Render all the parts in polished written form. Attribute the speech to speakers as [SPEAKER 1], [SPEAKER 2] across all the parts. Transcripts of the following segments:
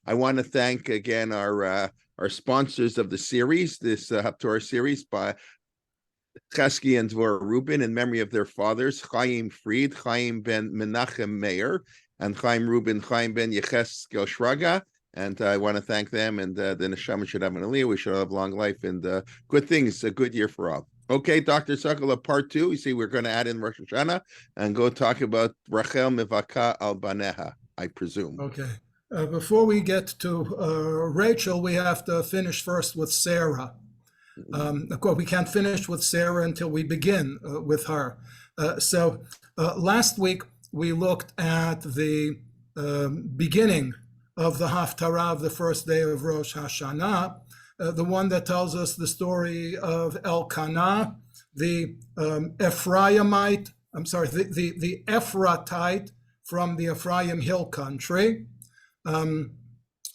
[SPEAKER 1] I want to thank again our sponsors of the series, this Haftarot series by Chesky and Dvorah Rubin in memory of their fathers, Chaim Fried, Chaim ben Menachem Meir, and Chaim Rubin, Chaim ben Yecheskel Shraga. And I want to thank them, and the Neshama should have an aliyah. We should have long life and good things, a good year for all. Okay, Dr. Sokolow, part 2. You see, we're going to add in Rosh Hashanah and go talk about Rachel Mivaka al Baneha, I presume.
[SPEAKER 2] Okay. Before we get to Rachel, we have to finish first with Sarah. Of course, we can't finish with Sarah until we begin with her. So last week, we looked at the beginning of the Haftarah of the first day of Rosh Hashanah, the one that tells us the story of Elkanah, the Ephraimite, the Ephratite from the Ephraim Hill country,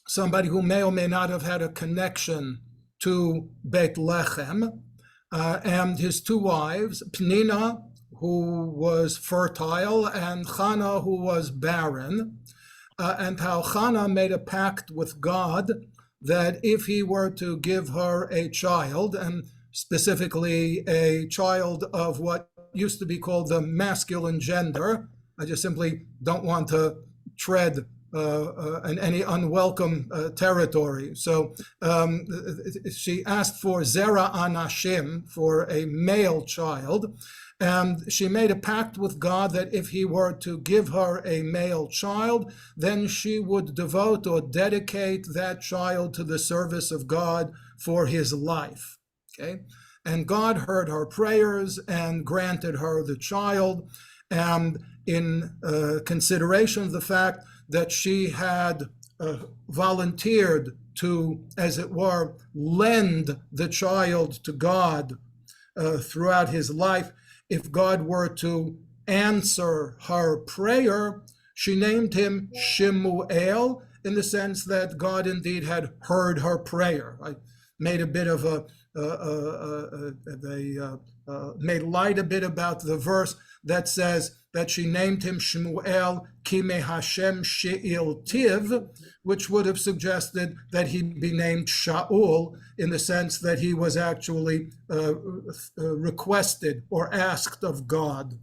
[SPEAKER 2] somebody who may or may not have had a connection to Beit Lechem, and his two wives, Pnina, who was fertile, and Chana, who was barren, and how Chana made a pact with God that if he were to give her a child, and specifically a child of what used to be called the masculine gender, I just simply don't want to tread in any unwelcome territory. So she asked for Zera Anashim, for a male child, and she made a pact with God that if he were to give her a male child, then she would devote or dedicate that child to the service of God for his life. Okay, and God heard her prayers and granted her the child, and in consideration of the fact that she had volunteered to, as it were, lend the child to God throughout his life, if God were to answer her prayer, she named him Shemuel, in the sense that God indeed had heard her prayer. I made a bit of made light a bit about the verse that says that she named him Shemuel Kime Hashem She'il Tiv, which would have suggested that he be named Shaul, in the sense that he was actually requested or asked of God.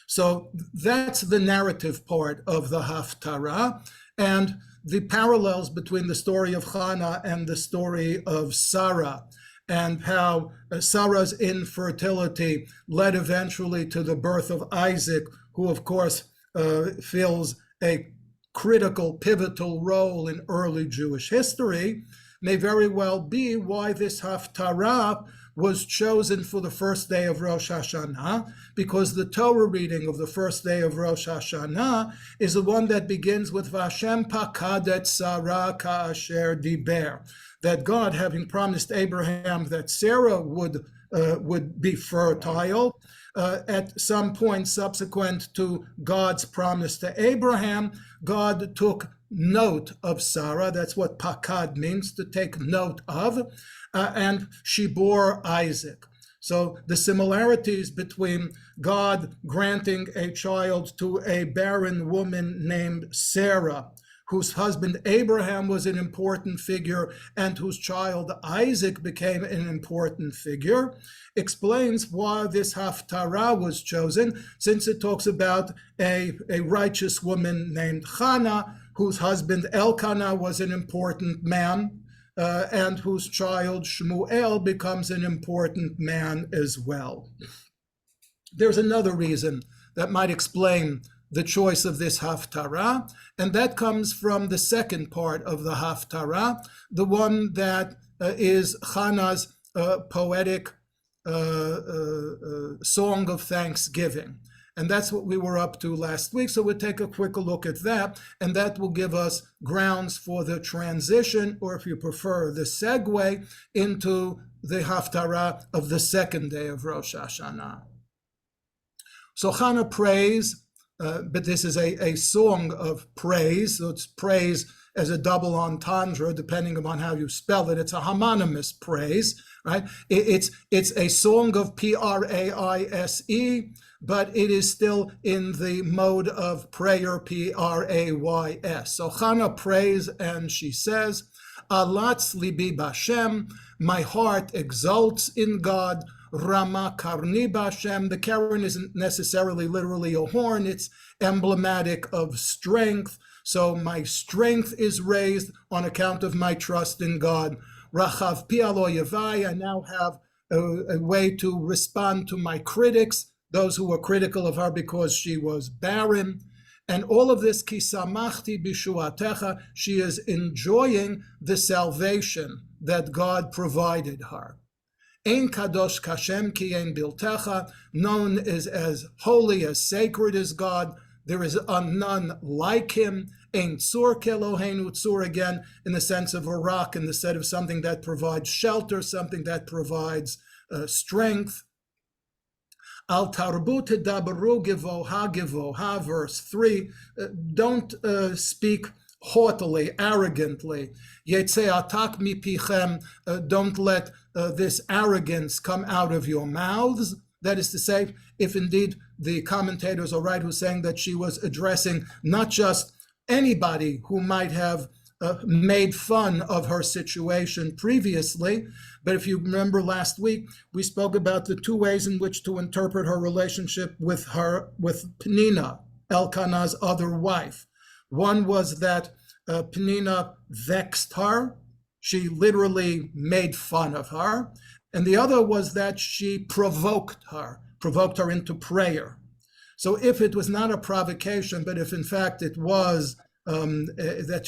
[SPEAKER 2] So that's the narrative part of the Haftarah, and the parallels between the story of Hannah and the story of Sarah, and how Sarah's infertility led eventually to the birth of Isaac, who of course fills a critical, pivotal role in early Jewish history, may very well be why this Haftarah was chosen for the first day of Rosh Hashanah, because the Torah reading of the first day of Rosh Hashanah is the one that begins with Vashem pakad et Sarah ka'asher diber, that God, having promised Abraham that Sarah would be fertile, at some point subsequent to God's promise to Abraham, God took note of Sarah. That's what pakad means, to take note of, and she bore Isaac. So the similarities between God granting a child to a barren woman named Sarah, whose husband Abraham was an important figure and whose child Isaac became an important figure, explains why this Haftarah was chosen, since it talks about a righteous woman named Hannah, whose husband Elkanah was an important man, and whose child Shmuel becomes an important man as well. There's another reason that might explain the choice of this Haftarah, and that comes from the second part of the Haftarah, the one that is Hannah's poetic song of thanksgiving. And that's what we were up to last week. So we'll take a quick look at that, and that will give us grounds for the transition, or if you prefer, the segue into the Haftarah of the second day of Rosh Hashanah. So Hannah prays, but this is a song of praise. So it's praise as a double entendre, depending upon how you spell it. It's a homonymous praise, right? It's a song of praise, but it is still in the mode of prayer, prays. So Chana prays and she says, Alatz libi b'Hashem, my heart exults in God. Rama karni b'Hashem, the Karen isn't necessarily literally a horn, it's emblematic of strength. So my strength is raised on account of my trust in God. Rachav pi alo yevai, I now have a way to respond to my critics, those who were critical of her because she was barren. And all of this, ki samachti bishuatecha, she is enjoying the salvation that God provided her. Ein kadosh kashem ki ein biltecha, known is as holy, as sacred as God. There is none like him. Ein tzur keloheinu, tzur again in the sense of a rock, in the sense of something that provides shelter, something that provides strength. Al tarbu tedaberu givoha, verse 3, don't speak haughtily, arrogantly. Yetzei atak mipichem, don't let this arrogance come out of your mouths. That is to say, if indeed the commentators are right who saying that she was addressing not just anybody who might have made fun of her situation previously, but if you remember last week, we spoke about the two ways in which to interpret her relationship with Penina, Elkanah's other wife. One was that Penina vexed her. She literally made fun of her. And the other was that she provoked her into prayer. So if it was not a provocation, but if in fact it was that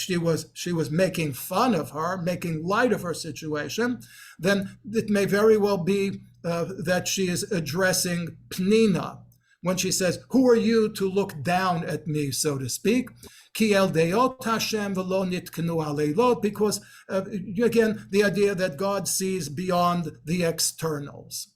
[SPEAKER 2] she was making fun of her, making light of her situation, then it may very well be that she is addressing Penina when she says, "Who are you to look down at me," so to speak? Ki el deot Hashem v'lo nitkenu aleilot, because again the idea that God sees beyond the externals.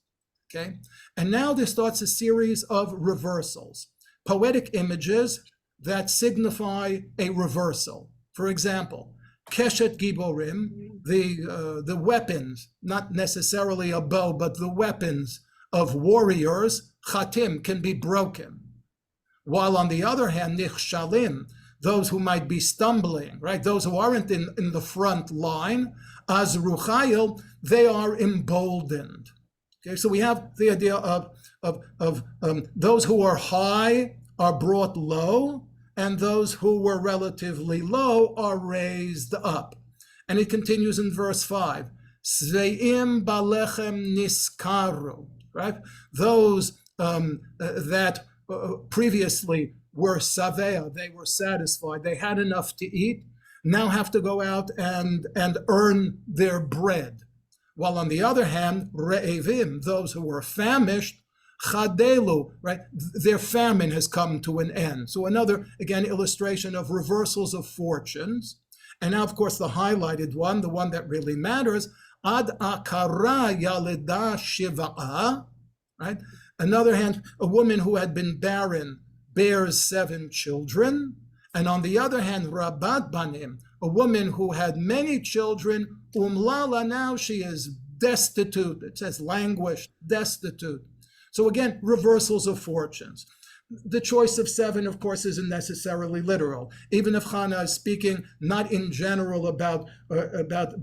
[SPEAKER 2] Okay, and now there starts a series of reversals, poetic images that signify a reversal. For example, Keshet Giborim, the weapons, not necessarily a bow, but the weapons of warriors, Chatim, can be broken. While on the other hand, Nichshalim, those who might be stumbling, right, those who aren't in the front line, Az Ruchayil, they are emboldened. Okay, so we have the idea of those who are high are brought low, and those who were relatively low are raised up. And it continues in verse 5. Sveim balechem niskaru, right? Those that previously were savea, they were satisfied, they had enough to eat, now have to go out and earn their bread. While on the other hand, re'evim, those who were famished, chadelu, right? Their famine has come to an end. So another, again, illustration of reversals of fortunes. And now, of course, the highlighted one, the one that really matters, ad akara yaleda shiva'a, right? Another hand, a woman who had been barren bears 7 children. And on the other hand, rabat banim, a woman who had many children, umlala, now she is destitute. It says languished, destitute. So again, reversals of fortunes. The choice of 7, of course, isn't necessarily literal. Even if Hannah is speaking not in general about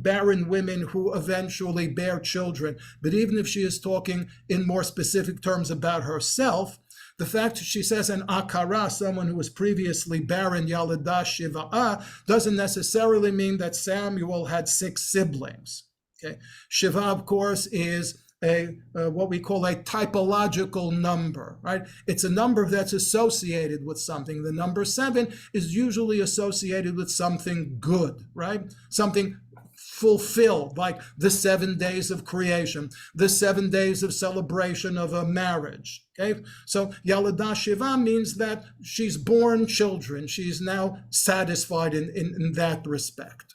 [SPEAKER 2] barren women who eventually bear children, but even if she is talking in more specific terms about herself, the fact that she says an akara, someone who was previously barren, yalada shiva'a, doesn't necessarily mean that Samuel had 6 siblings. Okay, Shiva, of course, is what we call a typological number, right? It's a number that's associated with something. The number 7 is usually associated with something good, right? Something fulfilled, like the 7 days of creation, the 7 days of celebration of a marriage. Okay, so Yalada Shiva means that she's born children. She's now satisfied in that respect.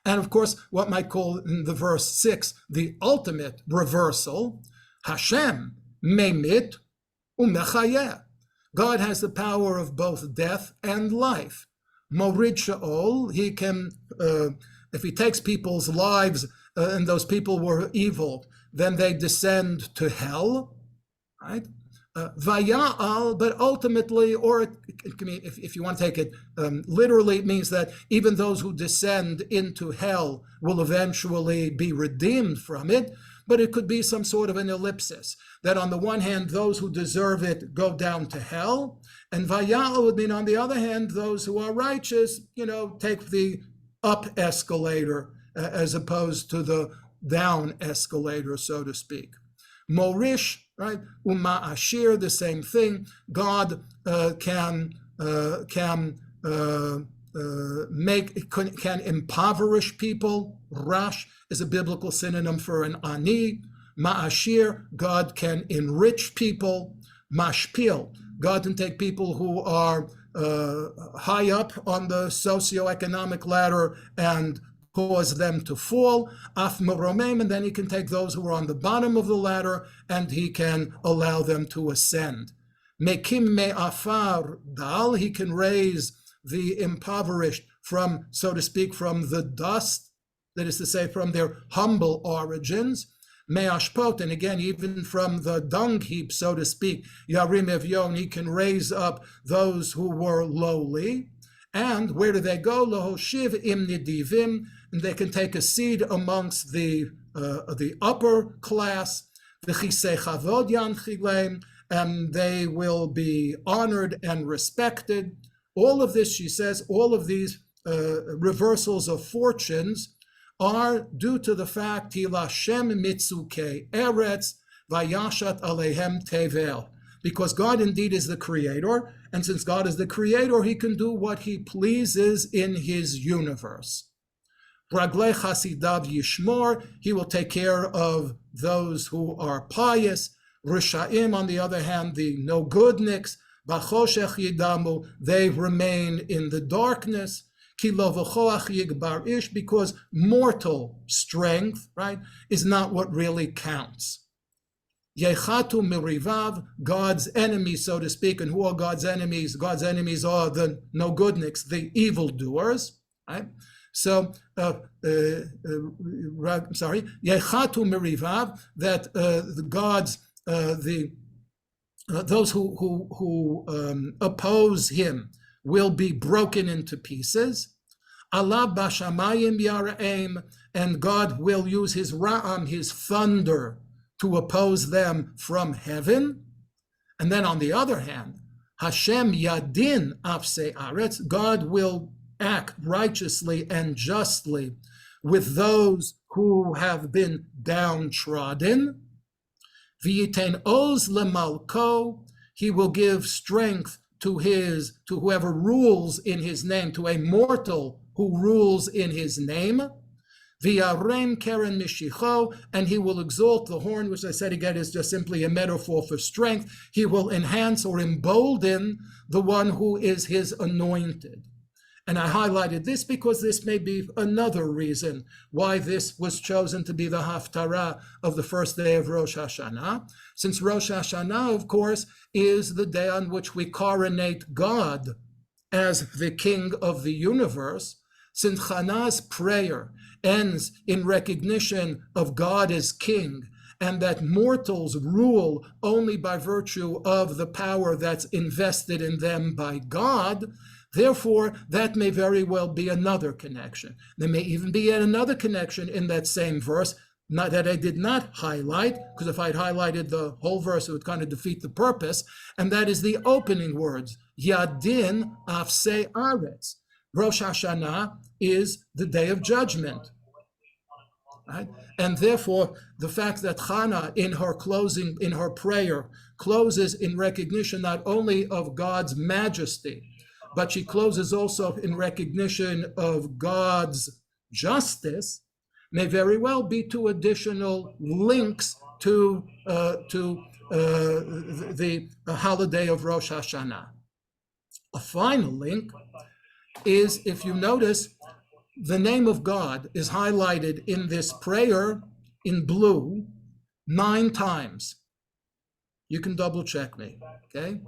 [SPEAKER 2] And of course, what might call in the verse 6, the ultimate reversal, Hashem memit umechayeh. God has the power of both death and life. Morid Sheol, he can, if he takes people's lives and those people were evil, then they descend to hell, right? Vaya'al, but ultimately, or if you want to take it literally, it means that even those who descend into hell will eventually be redeemed from it. But it could be some sort of an ellipsis, that on the one hand, those who deserve it go down to hell, and Vaya'al would mean, on the other hand, those who are righteous, take the up escalator as opposed to the down escalator, so to speak. Morish, right? Uma'ashir, the same thing. God can impoverish people. Rash is a biblical synonym for an ani. Ma'ashir, God can enrich people. Mashpil, God can take people who are high up on the socioeconomic ladder and cause them to fall. Af meromem, and then he can take those who are on the bottom of the ladder and he can allow them to ascend. Mekim me'afar dal, he can raise the impoverished from, so to speak, from the dust, that is to say, from their humble origins. Me'ashpot, and again, even from the dung heap, so to speak, Yarim Evyon, he can raise up those who were lowly. And where do they go? Lohoshiv im nidivim, and they can take a seed amongst the upper class. V'chisei chavod yanchileim, and they will be honored and respected. All of this, she says, all of these reversals of fortunes are due to the fact Hilashem mitzuke eretz vayashat alehem tevel, because God indeed is the creator, and since God is the creator, he can do what he pleases in his universe. Raglei chasidav yishmor, he will take care of those who are pious. Rishaim, on the other hand, the no-goodniks, bachoshech yidamu, they remain in the darkness. Because mortal strength, right, is not what really counts. Yechatu mirivav, God's enemies, so to speak. And who are God's enemies? God's enemies are the no-goodniks, the evildoers, right? So, Yechatu mirivav, that the God's, those who oppose him will be broken into pieces. Allah bashamayim yara'im, and God will use his ra'am, his thunder, to oppose them from heaven. And then on the other hand, Hashem yadin afsei aretz, God will act righteously and justly with those who have been downtrodden. V'yitein oz lemalko, he will give strength to whoever rules in his name, to a mortal who rules in his name. V'yarem keren mishicho, and he will exalt the horn, which I said again is just simply a metaphor for strength. He will enhance or embolden the one who is his anointed. And I highlighted this because this may be another reason why this was chosen to be the Haftarah of the first day of Rosh Hashanah, since Rosh Hashanah, of course, is the day on which we coronate God as the King of the universe. Since Hannah's prayer ends in recognition of God as King, and that mortals rule only by virtue of the power that's invested in them by God, therefore, that may very well be another connection. There may even be yet another connection in that same verse, not that I did not highlight, because if I'd highlighted the whole verse, it would kind of defeat the purpose, and that is the opening words, Yadin Afsei Aretz. Rosh Hashanah is the day of judgment. Right? And therefore, the fact that Hannah, in her prayer, closes in recognition not only of God's majesty, but she closes also in recognition of God's justice, may very well be two additional links to the holiday of Rosh Hashanah. A final link is, if you notice, the name of God is highlighted in this prayer in blue 9 times. You can double check me, okay?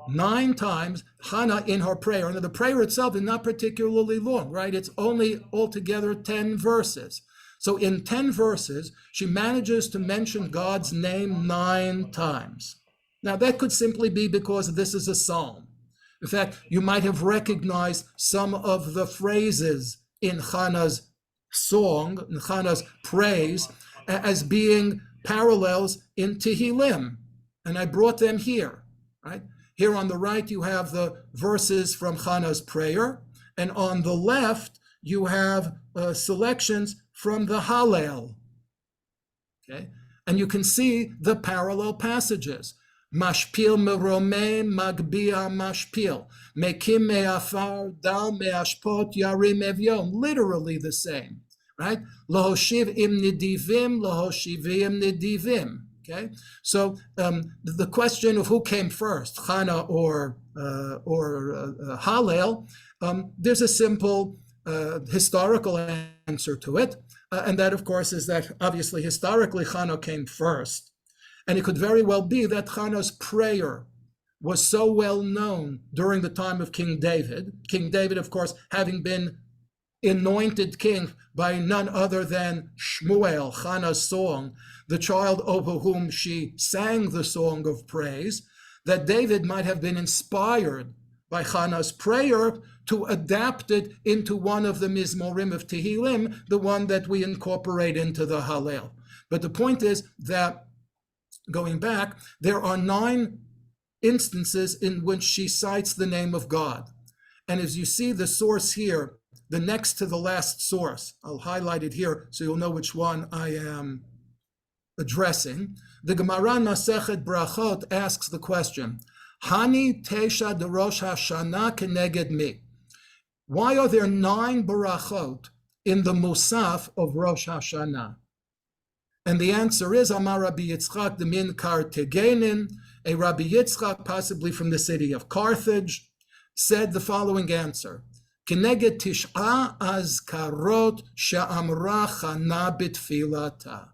[SPEAKER 2] 9 times, Hannah in her prayer. And the prayer itself is not particularly long, right? It's only altogether 10 verses. So in 10 verses, she manages to mention God's name 9 times. Now, that could simply be because this is a psalm. In fact, you might have recognized some of the phrases in Hannah's song, in Hannah's praise, as being parallels in Tehillim. And I brought them here, right? Here on the right, you have the verses from Hannah's prayer. And on the left, you have selections from the Hallel. Okay? And you can see the parallel passages. Mashpil merome magbia mashpil. Mekim me'afar dal me'ashpot yarim evyon. Literally the same, right? Lohoshiv im nidivim, lohoshivim nidivim. Okay, so the question of who came first, Hannah or Hallel, there's a simple historical answer to it, and that, of course, is that obviously historically Hannah came first, and it could very well be that Hannah's prayer was so well known during the time of King David. King David, of course, having been anointed king by none other than Shmuel, Hannah's song, the child over whom she sang the song of praise, that David might have been inspired by Hannah's prayer to adapt it into one of the Mizmorim of Tehillim, the one that we incorporate into the Hallel. But the point is that, going back, there are 9 instances in which she cites the name of God. And as you see the source here, the next to the last source, I'll highlight it here so you'll know which one I am addressing. The Gemara Masechet Brachot asks the question, Hani Tesha de Rosh Hashanah keneged mi? Why are there 9 brachot in the Musaf of Rosh Hashanah? And the answer is, Amar Rabbi Yitzchak de Min Kartegenin, a Rabbi Yitzchak, possibly from the city of Carthage, said the following answer. Keneged tish'a azkarot she'amra Chana b'tfilata.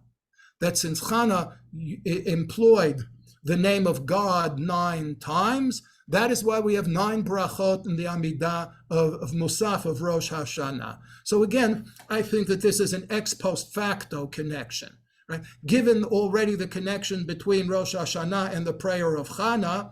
[SPEAKER 2] That since Chana employed the name of God 9 times, that is why we have 9 brachot in the Amidah of Musaf of Rosh Hashanah. So again, I think that this is an ex post facto connection, right? Given already the connection between Rosh Hashanah and the prayer of Chana,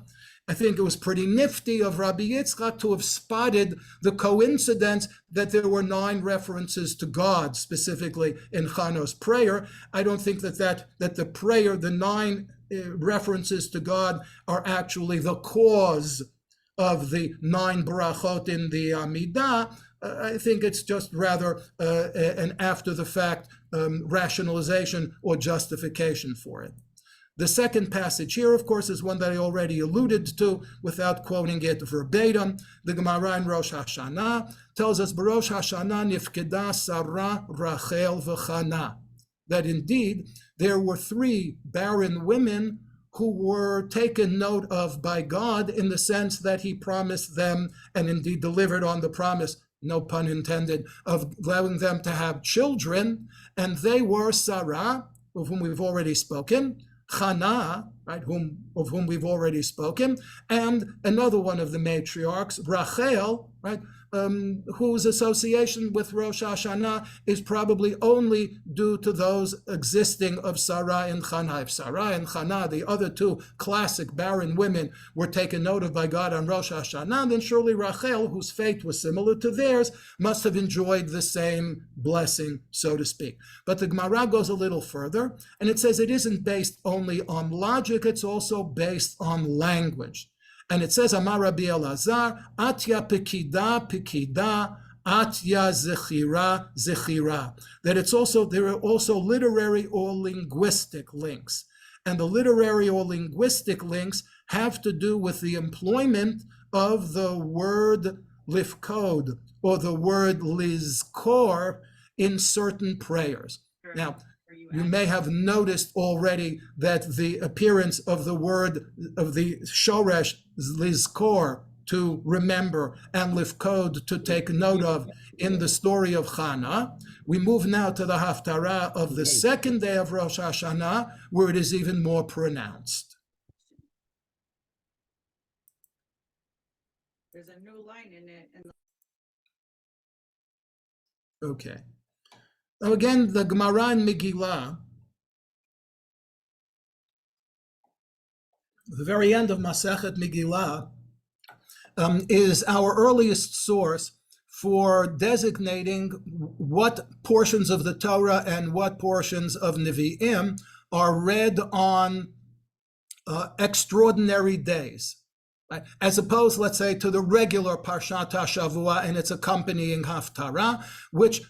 [SPEAKER 2] I think it was pretty nifty of Rabbi Yitzchak to have spotted the coincidence that there were 9 references to God, specifically in Chana's prayer. I don't think that the prayer, the 9 references to God, are actually the cause of the 9 brachot in the Amidah. I think it's just rather an after-the-fact rationalization or justification for it. The second passage here, of course, is one that I already alluded to without quoting it verbatim. The Gemara in Rosh Hashanah tells us, B'Rosh Hashanah nifkeda Sarah, Rachel, v'Chana, that indeed there were 3 barren women who were taken note of by God in the sense that he promised them, and indeed delivered on the promise, no pun intended, of allowing them to have children, and they were Sarah, of whom we've already spoken, Chana, right, of whom we've already spoken, and another one of the matriarchs, Rachel, right, whose association with Rosh Hashanah is probably only due to those existing of Sarah and Chana. If Sarah and Chana, the other 2 classic barren women, were taken note of by God on Rosh Hashanah, then surely Rachel, whose fate was similar to theirs, must have enjoyed the same blessing, so to speak. But the Gemara goes a little further, and it says it isn't based only on logic, it's also based on language. And it says, Amar Rabbi Elazar, Atya pekida, pekida, Atya zechira, zechira. That it's also, there are also literary or linguistic links. And the literary or linguistic links have to do with the employment of the word lifkod, or the word lizkor, in certain prayers. Now, you may have noticed already that the appearance of the word, of the shoresh lizkor, to remember, and lifkod, to take note of, in the story of Chana. We move now to the Haftarah of the second day of Rosh Hashanah, where it is even more pronounced.
[SPEAKER 3] There's a new line in it.
[SPEAKER 2] Okay. Now again, the Gemara in Megillah, the very end of Masechet Megillah, is our earliest source for designating what portions of the Torah and what portions of Nevi'im are read on extraordinary days, right? As opposed, let's say, to the regular Parshat HaShavua and its accompanying Haftarah, which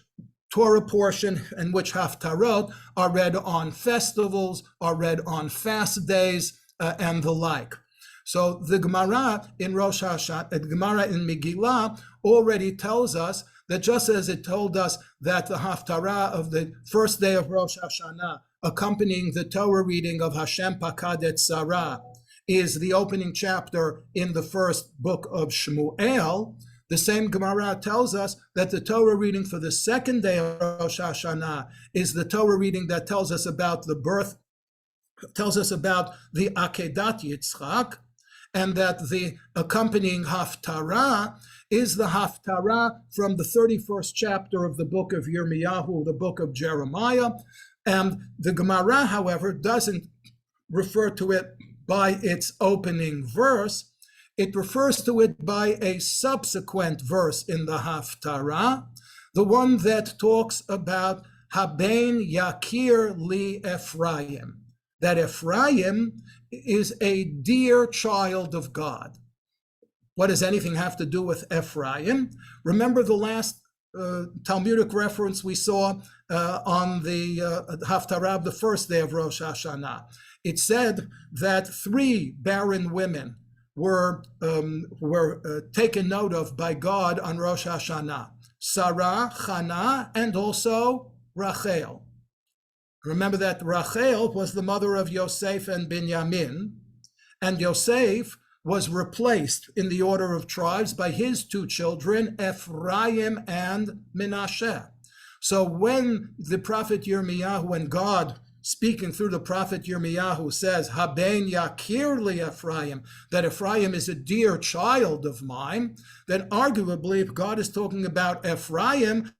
[SPEAKER 2] Torah portion and which Haftarot are read on festivals, are read on fast days, and the like. So the Gemara in Rosh Hashanah, the Gemara in Megillah already tells us that just as it told us that the Haftarah of the first day of Rosh Hashanah, accompanying the Torah reading of Hashem Pakad et Sarah, is the opening chapter in the first book of Shmuel, the same Gemara tells us that the Torah reading for the second day of Rosh Hashanah is the Torah reading that tells us about the birth, tells us about the Akedat Yitzchak, and that the accompanying Haftarah is the Haftarah from the 31st chapter of the book of Yirmiyahu, the book of Jeremiah. And the Gemara, however, doesn't refer to it by its opening verse. It refers to it by a subsequent verse in the Haftarah, the one that talks about Haben Yakir li Ephraim, that Ephraim is a dear child of God. What does anything have to do with Ephraim? Remember the last Talmudic reference we saw on the Haftarah of the first day of Rosh Hashanah. It said that 3 barren women were taken note of by God on Rosh Hashanah: Sarah, Hannah, and also Rachel. Remember that Rachel was the mother of Yosef and Binyamin, and Yosef was replaced in the order of tribes by his 2 children, Ephraim and Menashe. So when the prophet Yirmiyahu and God, speaking through the prophet Yirmiyahu, says, Haben Yakir li Ephraim, that Ephraim is a dear child of mine, then arguably, if God is talking about Ephraim,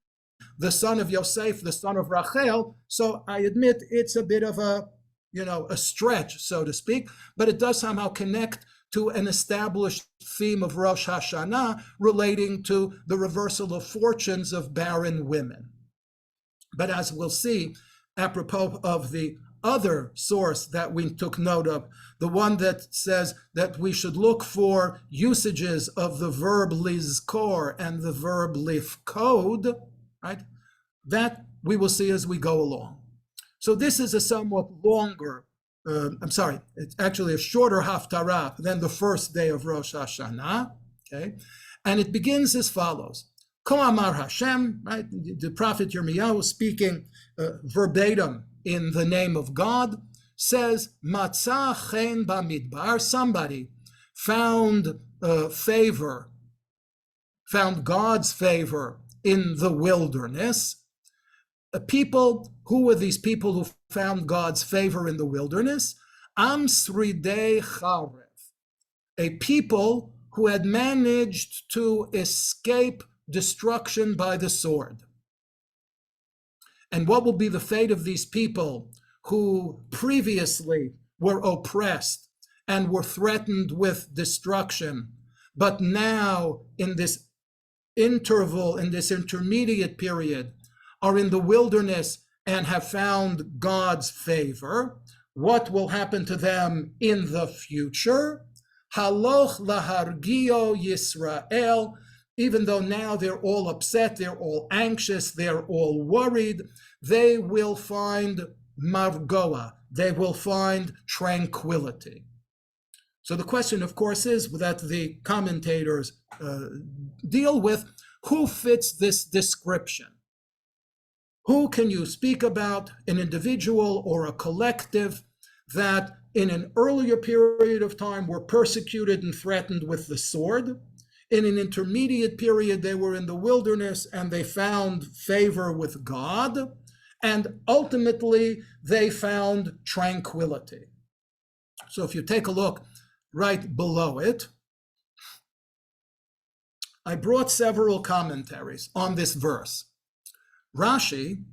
[SPEAKER 2] the son of Yosef, the son of Rachel, so I admit it's a bit of a stretch, so to speak, but it does somehow connect to an established theme of Rosh Hashanah relating to the reversal of fortunes of barren women. But as we'll see, apropos of the other source that we took note of, the one that says that we should look for usages of the verb lizkor and the verb lifkod, right? That we will see as we go along. So this is a somewhat longer, it's actually a shorter Haftarah than the first day of Rosh Hashanah, okay? And it begins as follows. Ko Amar Hashem, right? The prophet Yirmiyahu, speaking verbatim in the name of God, says, Matzah chen bamidbar, somebody found favor, found God's favor in the wilderness. Who were these people who found God's favor in the wilderness? Am Sridei Charef, a people who had managed to escape destruction by the sword. And what will be the fate of these people who previously were oppressed and were threatened with destruction, but now in this interval, in this intermediate period, are in the wilderness and have found God's favor? What will happen to them in the future? Haloch lahargio Yisrael, even though now they're all upset, they're all anxious, they're all worried, they will find margoa, they will find tranquility. So the question, of course, is that the commentators deal with: who fits this description? Who can you speak about, an individual or a collective, that in an earlier period of time were persecuted and threatened with the sword? In an intermediate period, they were in the wilderness and they found favor with God, and ultimately they found tranquility. So if you take a look right below it, I brought several commentaries on this verse. Rashi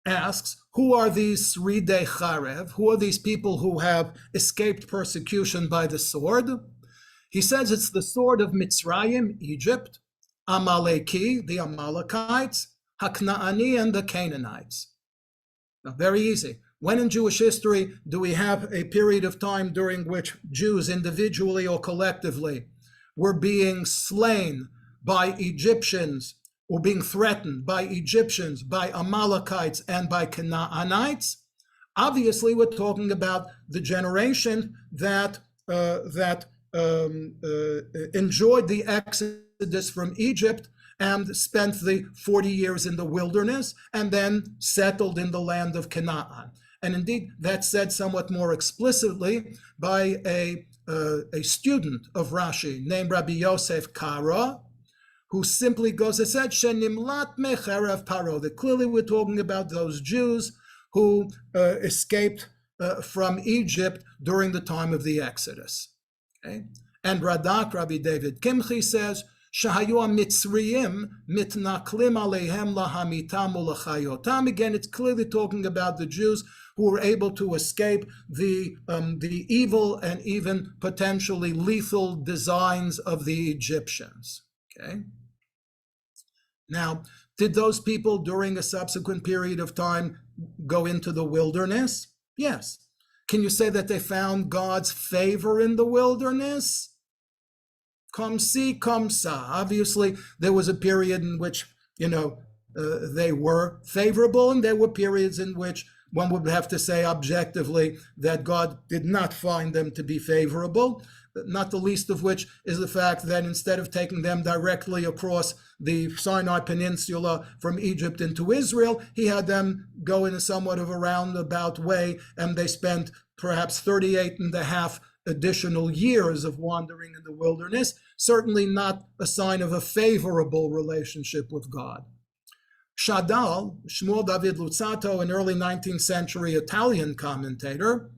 [SPEAKER 2] asks, who are these Sridei Charev? Who are these people who have escaped persecution by the sword? He says it's the sword of Mitzrayim, Egypt, Amaleki, the Amalekites, Haknaani, and the Canaanites. Now, very easy. When in Jewish history do we have a period of time during which Jews, individually or collectively, were being slain by Egyptians, or being threatened by Egyptians, by Amalekites, and by Canaanites? Obviously, we're talking about the generation that enjoyed the exodus from Egypt and spent the 40 years in the wilderness and then settled in the land of Canaan. And indeed, that's said somewhat more explicitly by a student of Rashi named Rabbi Yosef Kara, who simply goes and said, Shenimlat mecherev paro, that clearly we're talking about those Jews who escaped from Egypt during the time of the Exodus. Okay? And Radak, Rabbi David Kimchi, says, Shahayu mitzriyim mitnaklim aleihem lahamitam ulachayotam. Again, it's clearly talking about the Jews who were able to escape the evil and even potentially lethal designs of the Egyptians. Okay. Now, did those people during a subsequent period of time go into the wilderness? Yes. Can you say that they found God's favor in the wilderness? Comme si, comme ça. Obviously, there was a period in which, they were favorable, and there were periods in which one would have to say objectively that God did not find them to be favorable, not the least of which is the fact that instead of taking them directly across the Sinai Peninsula from Egypt into Israel, he had them go in a somewhat of a roundabout way, and they spent perhaps 38 and a half additional years of wandering in the wilderness, certainly not a sign of a favorable relationship with God. Shadal, Shmuel David Luzzatto, an early 19th century Italian commentator,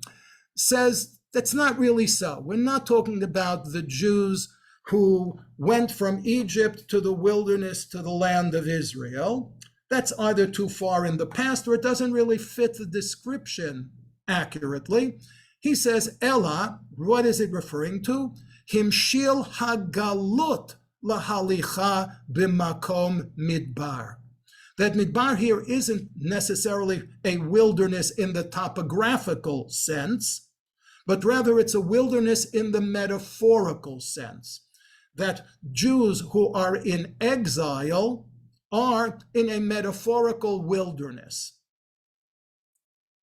[SPEAKER 2] says that's not really so. We're not talking about the Jews who went from Egypt to the wilderness to the land of Israel. That's either too far in the past or it doesn't really fit the description accurately. He says, Ella, what is it referring to? Himshil hagalut lahalicha b'makom midbar. That midbar here isn't necessarily a wilderness in the topographical sense, but rather it's a wilderness in the metaphorical sense. That Jews who are in exile are in a metaphorical wilderness.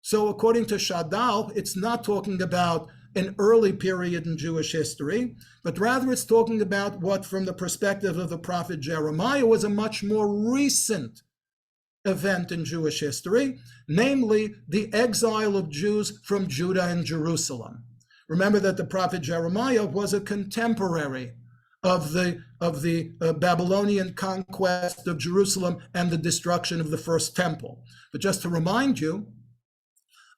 [SPEAKER 2] So according to Shadal, it's not talking about an early period in Jewish history, but rather it's talking about what, from the perspective of the prophet Jeremiah, was a much more recent event in Jewish history, namely the exile of Jews from Judah and Jerusalem. Remember that the prophet Jeremiah was a contemporary of the Babylonian conquest of Jerusalem and the destruction of the first temple. But just to remind you,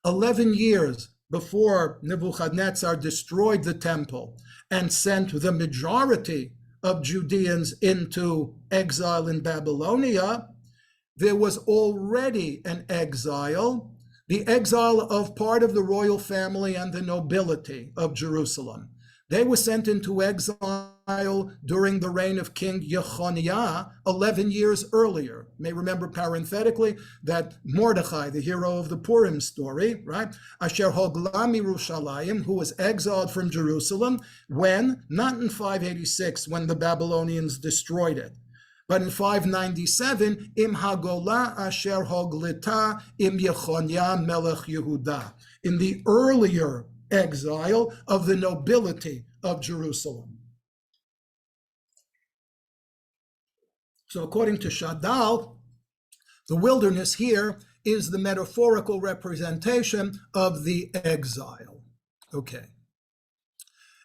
[SPEAKER 2] 11 years before Nebuchadnezzar destroyed the temple and sent the majority of Judeans into exile in Babylonia, there was already an exile, the exile of part of the royal family and the nobility of Jerusalem. They were sent into exile during the reign of King Yechoniah 11 years earlier. You may remember parenthetically that Mordechai, the hero of the Purim story, right? Asher hogla mirushalayim, who was exiled from Jerusalem when, not in 586 when the Babylonians destroyed it, but in 597, im hagola asher hoglita im Yechoniah melech Yehuda, in the earlier exile of the nobility of Jerusalem. So according to Shadal, the wilderness here is the metaphorical representation of the exile. Okay.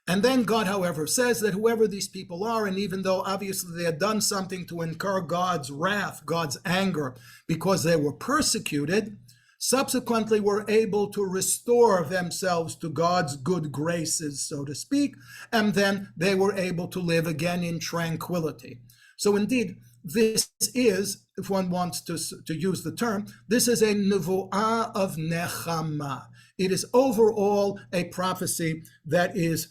[SPEAKER 2] And then God, however, says that whoever these people are, and even though obviously they had done something to incur God's wrath, God's anger, because they were persecuted, subsequently were able to restore themselves to God's good graces, so to speak, and then they were able to live again in tranquility. So indeed, this is, if one wants to use the term, this is a nevuah of nechama. It is overall a prophecy that is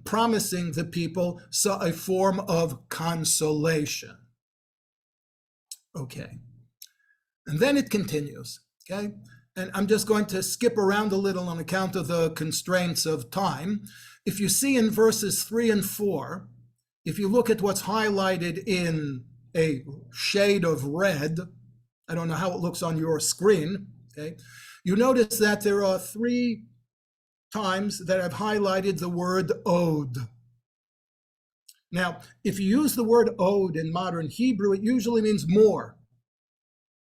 [SPEAKER 2] promising the people a form of consolation. Okay, and then it continues. Okay, and I'm just going to skip around a little on account of the constraints of time. If you see in verses 3 and 4, if you look at what's highlighted in a shade of red, I don't know how it looks on your screen, okay, you notice that there are 3 times that I've highlighted the word od. Now, if you use the word od in modern Hebrew, it usually means more,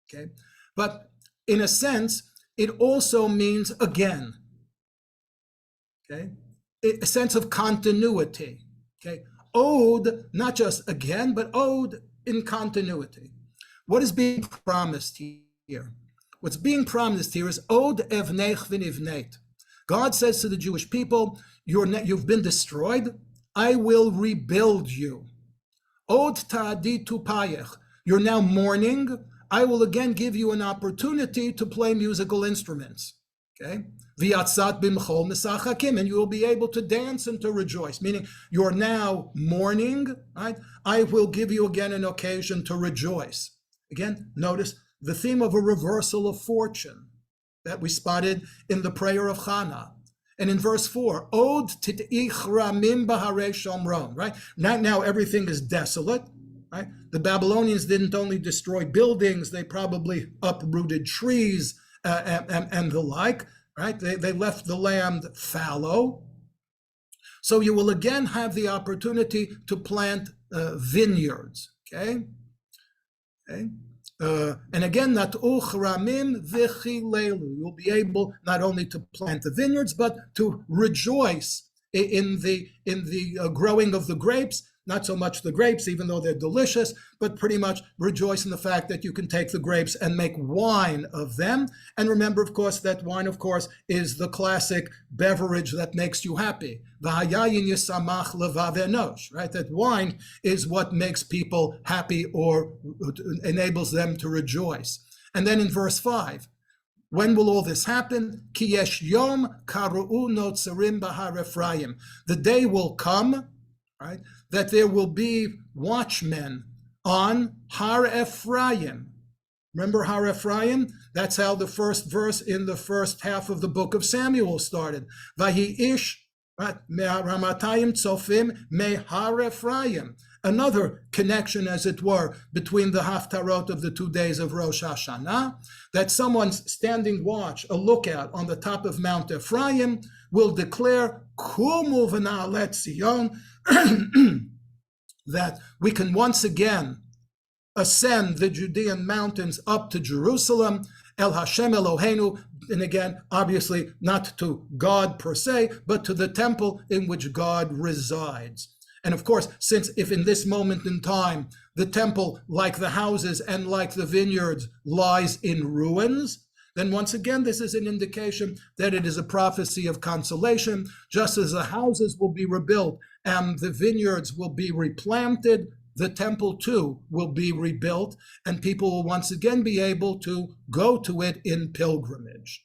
[SPEAKER 2] okay? But in a sense, it also means again, okay? A sense of continuity, okay? Od, not just again, but od in continuity. What is being promised here? What's being promised here is od evnech v'nivneit. God says to the Jewish people, you've been destroyed, I will rebuild you. Od ta'adi tupayech, you're now mourning, I will again give you an opportunity to play musical instruments. Okay? V'yatzat bimchol mesachakim, and you will be able to dance and to rejoice, meaning you're now mourning, right? I will give you again an occasion to rejoice. Again, notice the theme of a reversal of fortune that we spotted in the prayer of Chana. And in verse 4, Od tit'ich ramim b'harei shomron, right? Now everything is desolate, right? The Babylonians didn't only destroy buildings, they probably uprooted trees and the like, right? They left the land fallow. So you will again have the opportunity to plant vineyards, okay? Okay. And again, you'll be able not only to plant the vineyards, but to rejoice in the growing of the grapes. Not so much the grapes, even though they're delicious, but pretty much rejoice in the fact that you can take the grapes and make wine of them. And remember, of course, that wine, of course, is the classic beverage that makes you happy. Right? That wine is what makes people happy or enables them to rejoice. And then in verse 5, when will all this happen? Ki yesh yom karu'u notzarim b'har Ephraim. The day will come, right, that there will be watchmen on Har Ephraim. Remember Har Ephraim? That's how the first verse in the first half of the book of Samuel started. Vahi ish ramatayim tzofim me Har Ephraim. Another connection, as it were, between the Haftarot of the 2 days of Rosh Hashanah, that someone's standing watch, a lookout on the top of Mount Ephraim, will declare, Kumu v'na'alet Zion, that we can once again ascend the Judean mountains up to Jerusalem, El Hashem Eloheinu, and again, obviously not to God per se, but to the temple in which God resides. And of course, since if in this moment in time, the temple, like the houses and like the vineyards, lies in ruins, then once again, this is an indication that it is a prophecy of consolation. Just as the houses will be rebuilt and the vineyards will be replanted, the temple too will be rebuilt, and people will once again be able to go to it in pilgrimage.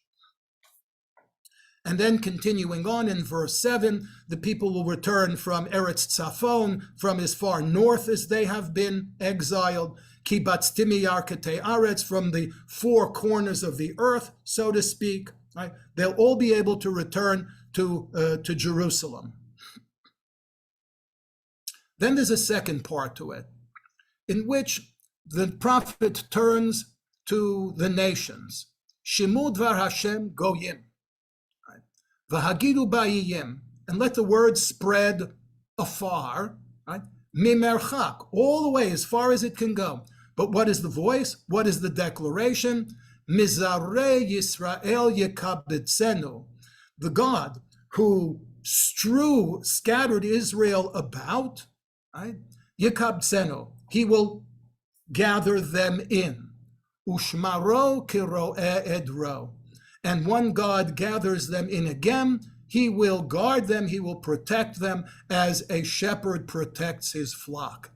[SPEAKER 2] And then continuing on in verse 7, the people will return from Eretz Tzafon, from as far north as they have been exiled, Kibatz Timi Yarkete Aretz, from the 4 corners of the earth, so to speak. Right? They'll all be able to return to Jerusalem. Then there's a second part to it, in which the prophet turns to the nations. Shimu dvar Hashem goyim. V'hagidu ba'yim, and let the word spread afar, right? Mimerchak, all the way as far as it can go. But what is the voice? What is the declaration? Mizarei Yisrael yekabitzenu, the God who scattered Israel about, right? Yekabitzenu, he will gather them in. Ushmaro kiro'e edro. And one God gathers them in again, He will guard them, he will protect them as a shepherd protects his flock.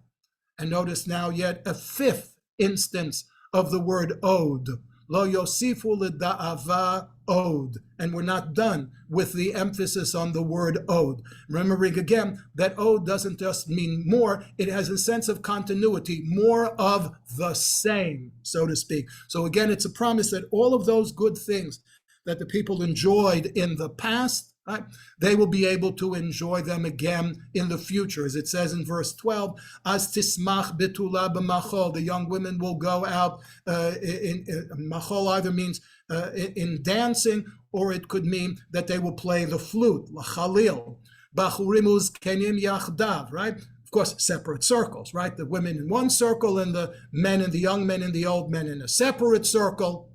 [SPEAKER 2] And notice now yet a fifth instance of the word od. Lo yosifu l'da'ava od. And we're not done with the emphasis on the word od. Remembering again that od doesn't just mean more, it has a sense of continuity, more of the same, so to speak. So again, it's a promise that all of those good things that the people enjoyed in the past, right, they will be able to enjoy them again in the future. As it says in verse 12, as tismach betula b'machol, the young women will go out in machol either means in dancing, or it could mean that they will play the flute, l'chalil, bachurimuz kenim yachdav, right? Of course, separate circles, right? The women in one circle and the men and the young men and the old men in a separate circle.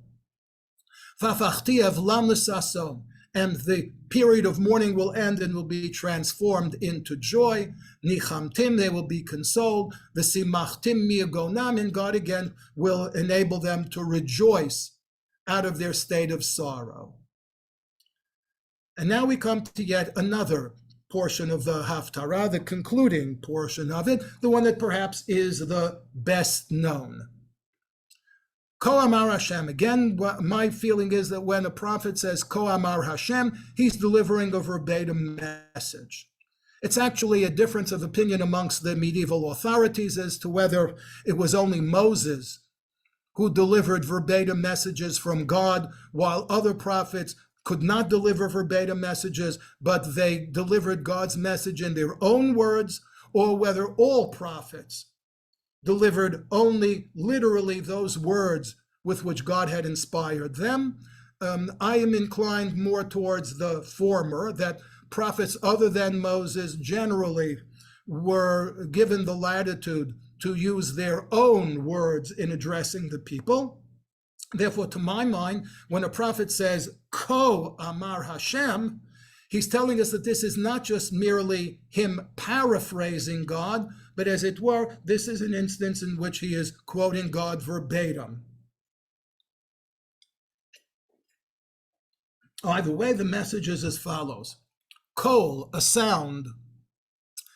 [SPEAKER 2] And the period of mourning will end and will be transformed into joy. Nichamtim, they will be consoled. V'simachtim miyagonam, and God again will enable them to rejoice out of their state of sorrow. And now we come to yet another portion of the Haftarah, the concluding portion of it, the one that perhaps is the best known. Ko Amar Hashem. Again, my feeling is that when a prophet says Ko Amar Hashem, he's delivering a verbatim message. It's actually a difference of opinion amongst the medieval authorities as to whether it was only Moses who delivered verbatim messages from God, while other prophets could not deliver verbatim messages, but they delivered God's message in their own words, or whether all prophets delivered only literally those words with which God had inspired them. I am inclined more towards the former, that prophets other than Moses generally were given the latitude to use their own words in addressing the people. Therefore, to my mind, when a prophet says, Ko Amar Hashem, he's telling us that this is not just merely him paraphrasing God, but as it were, this is an instance in which he is quoting God verbatim. Either way, the message is as follows. Kol, a sound.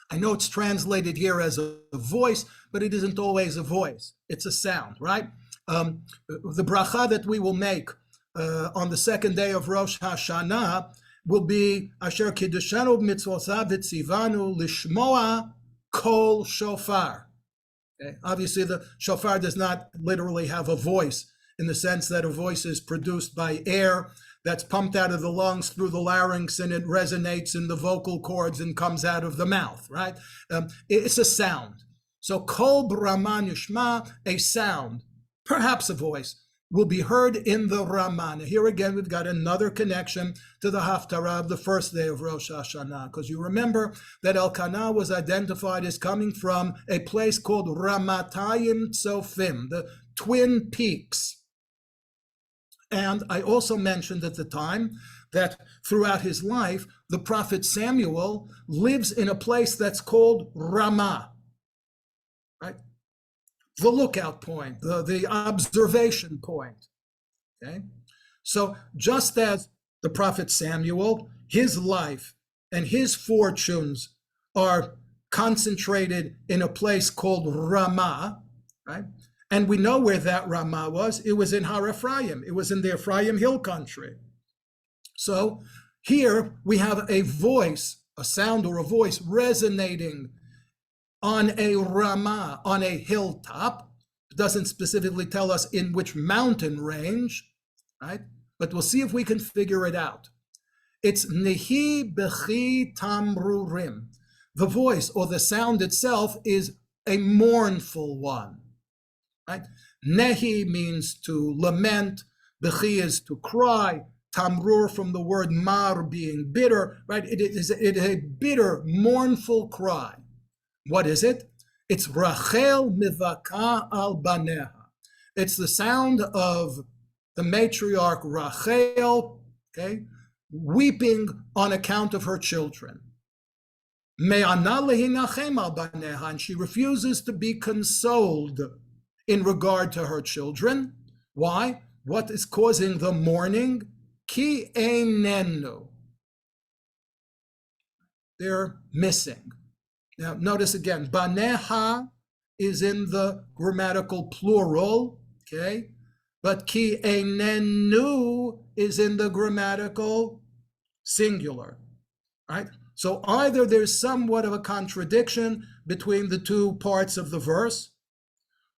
[SPEAKER 2] I know it's translated here as a voice, but it isn't always a voice. It's a sound, right? The bracha that we will make on the second day of Rosh Hashanah will be Asher Kiddushanu Mitzvosav V'Tzivanu Lishmoa Kol Shofar. Okay? Obviously, the shofar does not literally have a voice in the sense that a voice is produced by air that's pumped out of the lungs through the larynx and it resonates in the vocal cords and comes out of the mouth, right? It's a sound. So Kol B'Raman Yushma, a sound, perhaps a voice, will be heard in the Ramah. Here again, we've got another connection to the Haftarah of the first day of Rosh Hashanah, because you remember that Elkanah was identified as coming from a place called Ramatayim Tzofim, the Twin Peaks. And I also mentioned at the time that throughout his life, the prophet Samuel lives in a place that's called Ramah, right? The lookout point, the observation point, okay? So just as the prophet Samuel, his life and his fortunes are concentrated in a place called Ramah, right? And we know where that Ramah was. It was in Har Ephraim. It was in the Ephraim hill country. So here we have a voice, a sound or a voice resonating on a Ramah, on a hilltop. It doesn't specifically tell us in which mountain range, right? But we'll see if we can figure it out. It's Nehi Bechi Tamrurim. The voice or the sound itself is a mournful one, right? Nehi means to lament. Bechi is to cry. Tamrur from the word mar, being bitter, right? It is a bitter, mournful cry. What is it? It's Rachel Mivaka al Baneha. It's the sound of the matriarch Rachel, okay, weeping on account of her children. Me'ana lehinachem al baneha, and she refuses to be consoled in regard to her children. Why? What is causing the mourning? Ki einenu. they're missing. Now, notice again, baneha is in the grammatical plural, okay? But ki einenu is in the grammatical singular, right? So either there's somewhat of a contradiction between the two parts of the verse,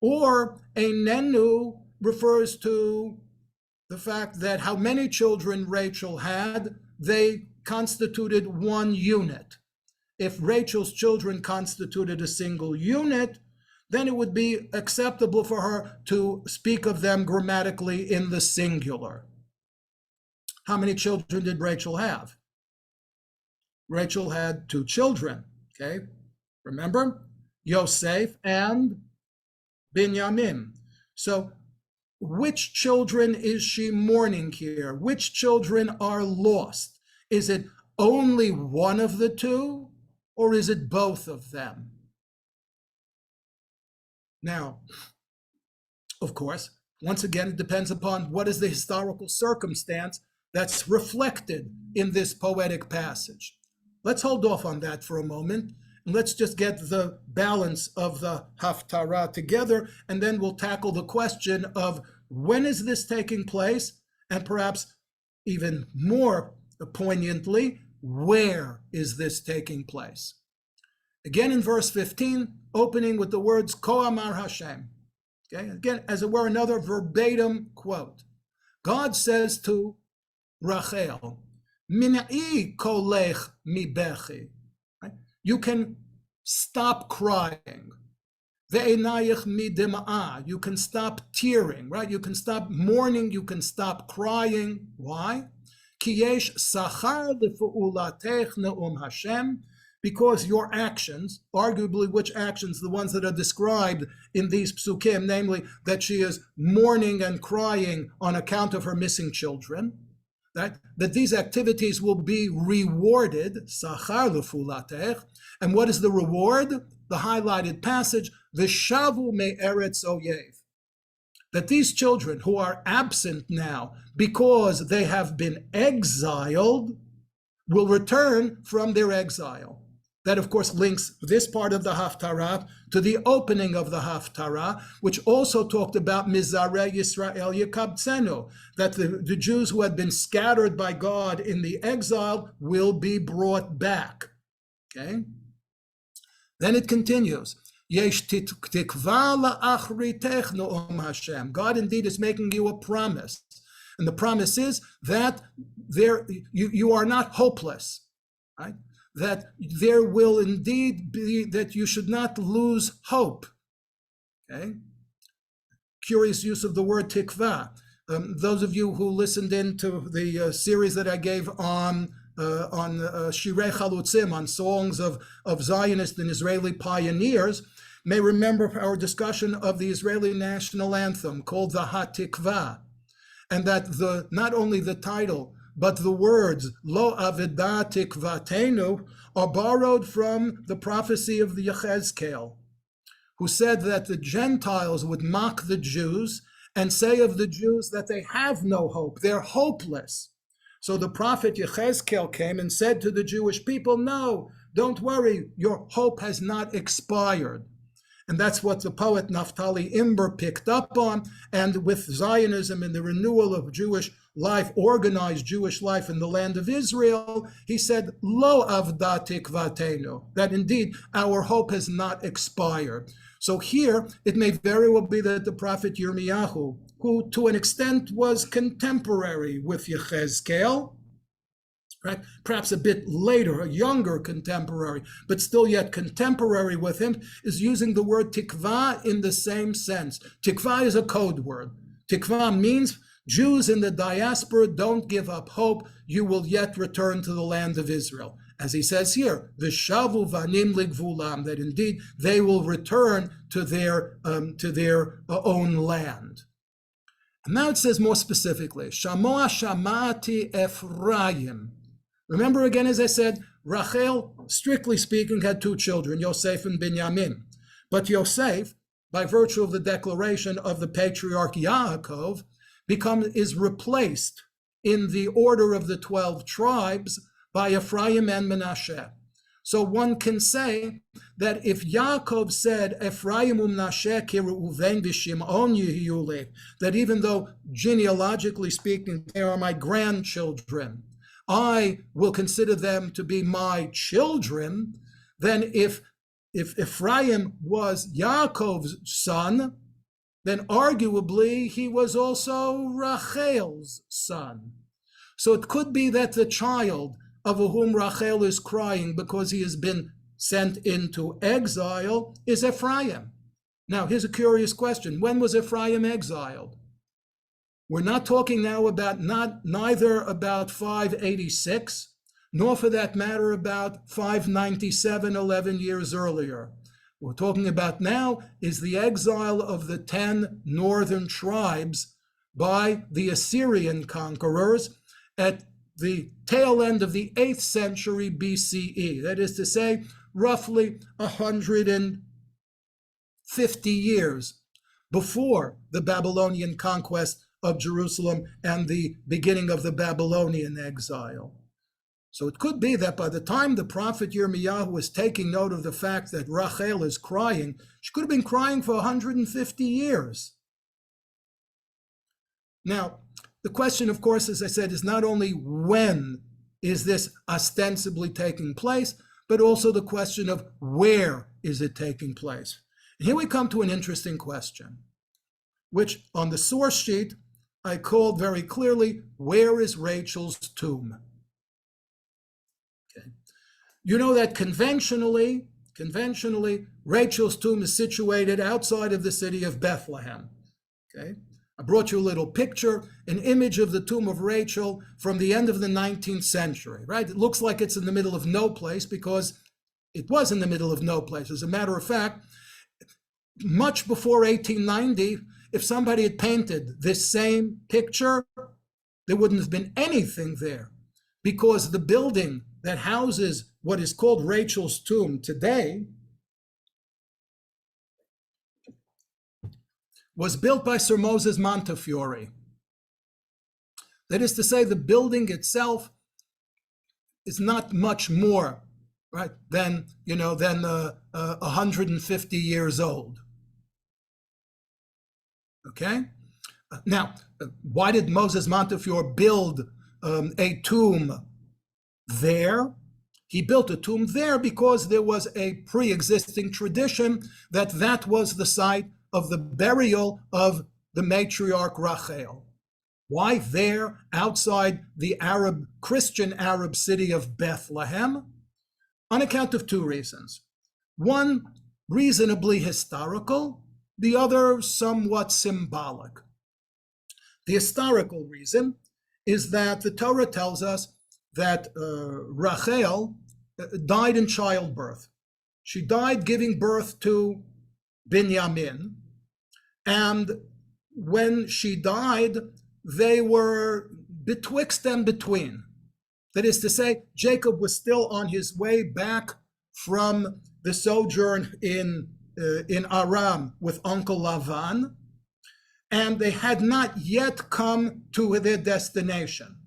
[SPEAKER 2] or einenu refers to the fact that how many children Rachel had, they constituted one unit. If Rachel's children constituted a single unit, then it would be acceptable for her to speak of them grammatically in the singular. How many children did Rachel have? Rachel had 2 children, okay? Remember? Yosef and Binyamin. So which children is she mourning here? Which children are lost? Is it only one of the 2, or is it both of them? Now, of course, once again, it depends upon what is the historical circumstance that's reflected in this poetic passage. Let's hold off on that for a moment, and let's just get the balance of the Haftarah together, and then we'll tackle the question of when is this taking place, and perhaps even more poignantly, where is this taking place? Again, in verse 15, opening with the words, Ko Amar Hashem. Okay, again, as it were, another verbatim quote. God says to Rachel, Mina'i kolech mi bechi. You can stop crying. Ve'enayich mi dema'ah. You can stop tearing, right? You can stop mourning. You can stop crying. Why? Ki yesh sachar lefu'ulatech ne'um Hashem. Because your actions, arguably which actions, the ones that are described in these psukim, namely that she is mourning and crying on account of her missing children, that these activities will be rewarded, sachar lefulatech. And what is the reward? The highlighted passage, v'shavu me'eretz oyev. That these children who are absent now because they have been exiled will return from their exile. That, of course, links this part of the Haftarah to the opening of the Haftarah, which also talked about Mizarei Yisrael Yekabtzenu, that the Jews who had been scattered by God in the exile will be brought back. Okay? Then it continues. Yesh tikva la'achritech no'om Hashem. God indeed is making you a promise. And the promise is that you are not hopeless, right? That there will indeed be, that you should not lose hope. Okay? Curious use of the word tikva. Those of you who listened in to the series that I gave on Shirei Chalutzim, on songs of Zionist and Israeli pioneers, may remember our discussion of the Israeli national anthem called the HaTikva, and that not only the title, but the words, Lo Aveda Tikvatenu, are borrowed from the prophecy of the Yechezkel, who said that the Gentiles would mock the Jews and say of the Jews that they have no hope, they're hopeless. So the prophet Yechezkel came and said to the Jewish people, no, don't worry, your hope has not expired. And that's what the poet Naftali Imber picked up on. And with Zionism and the renewal of Jewish life, organized Jewish life in the land of Israel, he said, Lo avda tikvatenu, that indeed our hope has not expired. So here, it may very well be that the prophet Yirmiyahu, who to an extent was contemporary with Yechezkel, right? Perhaps a bit later, a younger contemporary, but still yet contemporary with him, is using the word tikva in the same sense. Tikva is a code word. Tikva means Jews in the diaspora, don't give up hope. You will yet return to the land of Israel. As he says here, v'shavu vanim ligvulam, that indeed they will return to their own land. And now it says more specifically, Shamoa shamati Ephraim. Remember again, as I said, Rachel, strictly speaking, had 2 children, Yosef and Binyamin. But Yosef, by virtue of the declaration of the patriarch Yaakov, is replaced in the order of the 12 tribes by Ephraim and Menashe. So one can say that if Yaakov said, Ephraim Menashe ki Reuven v'Shimon yihiyu li, that even though genealogically speaking they are my grandchildren, I will consider them to be my children, then if Ephraim was Yaakov's son, then arguably he was also Rachel's son. So it could be that the child of whom Rachel is crying because he has been sent into exile is Ephraim. Now, here's a curious question. When was Ephraim exiled? We're not talking now about neither about 586, nor for that matter about 597, 11 years earlier. What we're talking about now is the exile of the 10 northern tribes by the Assyrian conquerors at the tail end of the 8th century BCE. That is to say, roughly 150 years before the Babylonian conquest of Jerusalem and the beginning of the Babylonian exile. So it could be that by the time the prophet Yirmiyahu was taking note of the fact that Rachel is crying, she could have been crying for 150 years. Now, the question, of course, as I said, is not only when is this ostensibly taking place, but also the question of where is it taking place. And here we come to an interesting question, which on the source sheet, I called very clearly, where is Rachel's tomb? Okay. You know that conventionally, Rachel's tomb is situated outside of the city of Bethlehem. Okay. I brought you a little picture, an image of the tomb of Rachel from the end of the 19th century, right? It looks like it's in the middle of no place because it was in the middle of no place. As a matter of fact, much before 1890, if somebody had painted this same picture, there wouldn't have been anything there because the building that houses what is called Rachel's tomb today was built by Sir Moses Montefiore. That is to say, the building itself is not much more, right, than 150 years old. Okay? Now, why did Moses Montefiore build a tomb there? He built a tomb there because there was a pre-existing tradition that was the site of the burial of the matriarch Rachel. Why there, outside the Christian Arab city of Bethlehem? On account of two reasons. One, reasonably historical, the other somewhat symbolic. The historical reason is that the Torah tells us that Rachel died in childbirth. She died giving birth to Binyamin, and when she died, they were betwixt and between. That is to say, Jacob was still on his way back from the sojourn in Aram with Uncle Lavan, and they had not yet come to their destination.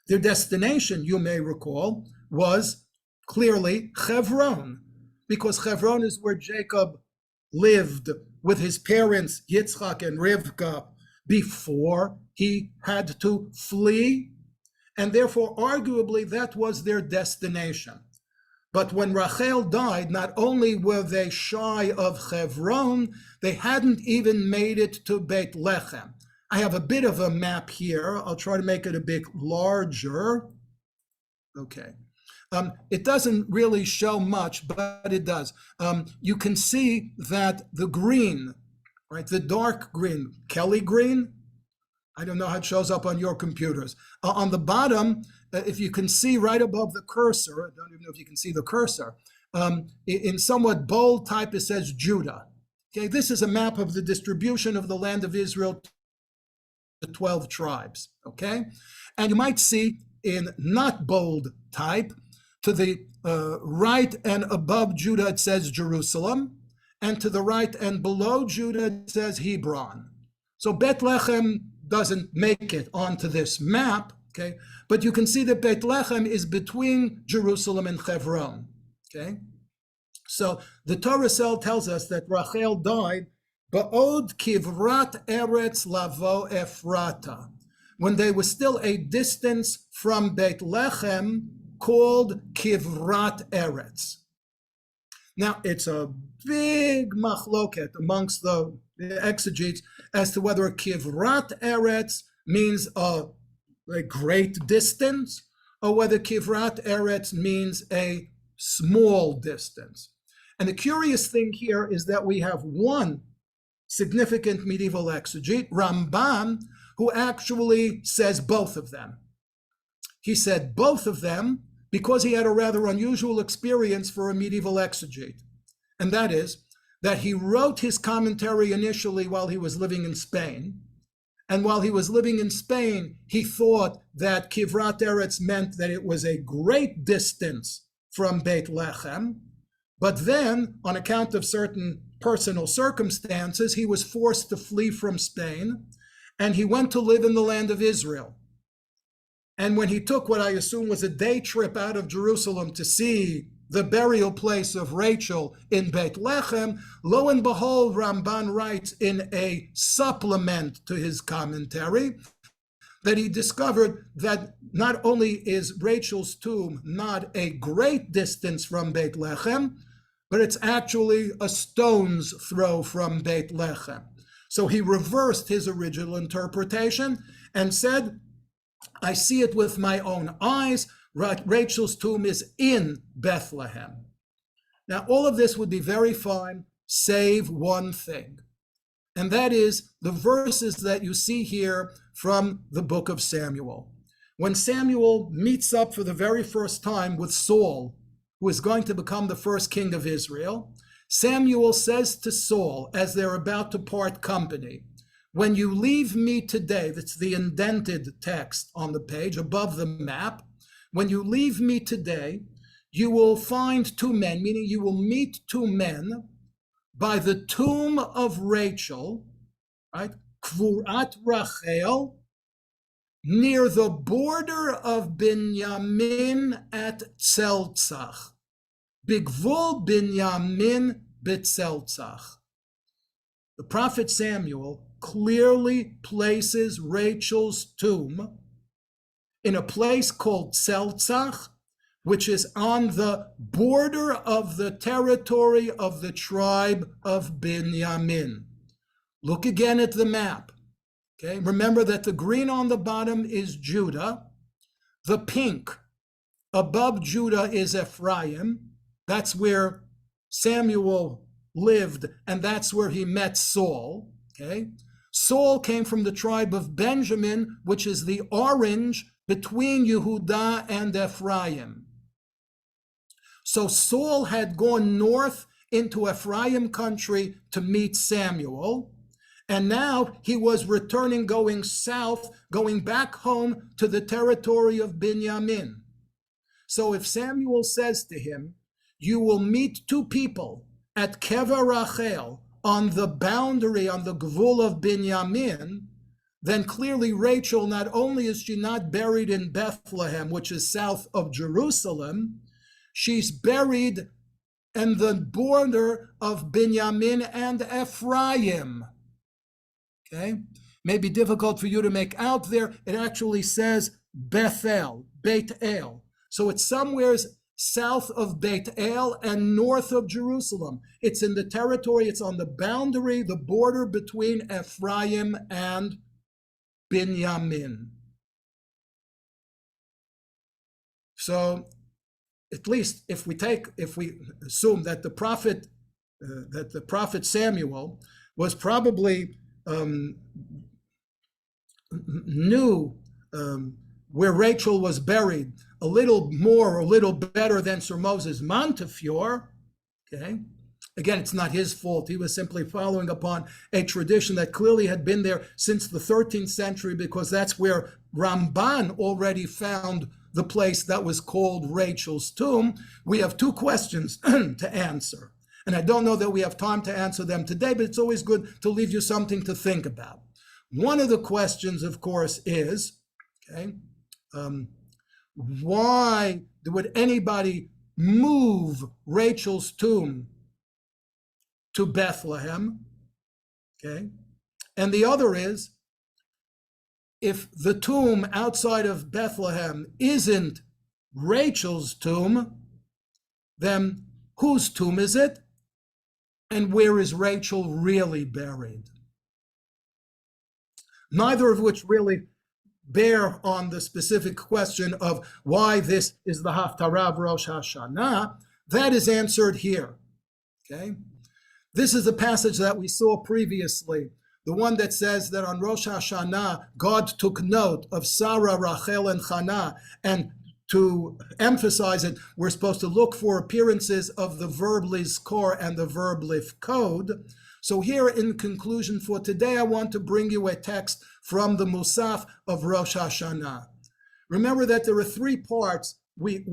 [SPEAKER 2] Their destination, you may recall, was clearly Hebron, because Hebron is where Jacob lived with his parents Yitzchak and Rivka before he had to flee, and therefore arguably that was their destination. But when Rachel died, not only were they shy of Hebron, they hadn't even made it to Beit Lechem. I have a bit of a map here. I'll try to make it a bit larger. Okay. It doesn't really show much, but it does. You can see that the green, right, the dark green, Kelly green, I don't know how it shows up on your computers. On the bottom, if you can see right above the cursor, I don't even know if you can see the cursor, in somewhat bold type it says Judah. Okay, this is a map of the distribution of the land of Israel to the 12 tribes, okay? And you might see in not bold type, to the right and above Judah, it says Jerusalem, and to the right and below Judah, it says Hebron. So Bethlehem doesn't make it onto this map, Okay, but you can see that Beit Lechem is between Jerusalem and Hebron. Okay, so the Torah tells us that Rachel died ba'od kivrat eretz lavo Ephrata, when they were still a distance from Beit Lechem, called kivrat eretz. Now, it's a big machloket amongst the exegetes as to whether kivrat eretz means a great distance, or whether kivrat eretz means a small distance. And the curious thing here is that we have one significant medieval exegete, Rambam, who actually says both of them. He said both of them because he had a rather unusual experience for a medieval exegete. And that is that he wrote his commentary initially while he was living in Spain. And while he was living in Spain, he thought that Kivrat Eretz meant that it was a great distance from Beit Lechem. But then, on account of certain personal circumstances, he was forced to flee from Spain, and he went to live in the land of Israel. And when he took what I assume was a day trip out of Jerusalem to see the burial place of Rachel in Beit Lechem, lo and behold, Ramban writes in a supplement to his commentary that he discovered that not only is Rachel's tomb not a great distance from Beit Lechem, but it's actually a stone's throw from Beit Lechem. So he reversed his original interpretation and said, I see it with my own eyes. Rachel's tomb is in Bethlehem. Now, all of this would be very fine, save one thing. And that is the verses that you see here from the book of Samuel. When Samuel meets up for the very first time with Saul, who is going to become the first king of Israel, Samuel says to Saul, as they're about to part company, when you leave me today, that's the indented text on the page above the map, when you leave me today, you will find two men, meaning you will meet two men by the tomb of Rachel, right? Kvurat Rachel, near the border of Binyamin at Tzeltzach. Bigvul Binyamin B'Tzeltzach. The prophet Samuel clearly places Rachel's tomb in a place called Tzeltzach, which is on the border of the territory of the tribe of Binyamin. Look again at the map. Okay, remember that the green on the bottom is Judah. The pink above Judah is Ephraim. That's where Samuel lived, and that's where he met Saul. Okay, Saul came from the tribe of Benjamin, which is the orange between Yehudah and Ephraim. So Saul had gone north into Ephraim country to meet Samuel. And now he was returning, going south, going back home to the territory of Binyamin. So if Samuel says to him, you will meet two people at Kever Rachel on the boundary, on the Gvul of Binyamin, then clearly Rachel, not only is she not buried in Bethlehem, which is south of Jerusalem, she's buried in the border of Binyamin and Ephraim. Okay, may be difficult for you to make out there. It actually says Bethel, Beit El. So it's somewhere south of Beit El and north of Jerusalem. It's in the territory, it's on the boundary, the border between Ephraim and Binyamin. So at least if we assume that the prophet Samuel was probably knew where Rachel was buried a little more or a little better than Sir Moses Montefiore, okay? Again, it's not his fault. He was simply following upon a tradition that clearly had been there since the 13th century, because that's where Ramban already found the place that was called Rachel's tomb. We have two questions to answer. And I don't know that we have time to answer them today, but it's always good to leave you something to think about. One of the questions, of course, is, okay, Why would anybody move Rachel's tomb to Bethlehem? Okay. And the other is, if the tomb outside of Bethlehem isn't Rachel's tomb, then whose tomb is it? And where is Rachel really buried? Neither of which really bear on the specific question of why this is the Haftarah of Rosh Hashanah. That is answered here. Okay? This is a passage that we saw previously, the one that says that on Rosh Hashanah, God took note of Sarah, Rachel, and Hannah, and to emphasize it, we're supposed to look for appearances of the verb lizkor and the verb lifkod. So here in conclusion for today, I want to bring you a text from the Musaf of Rosh Hashanah. Remember that there are three parts. We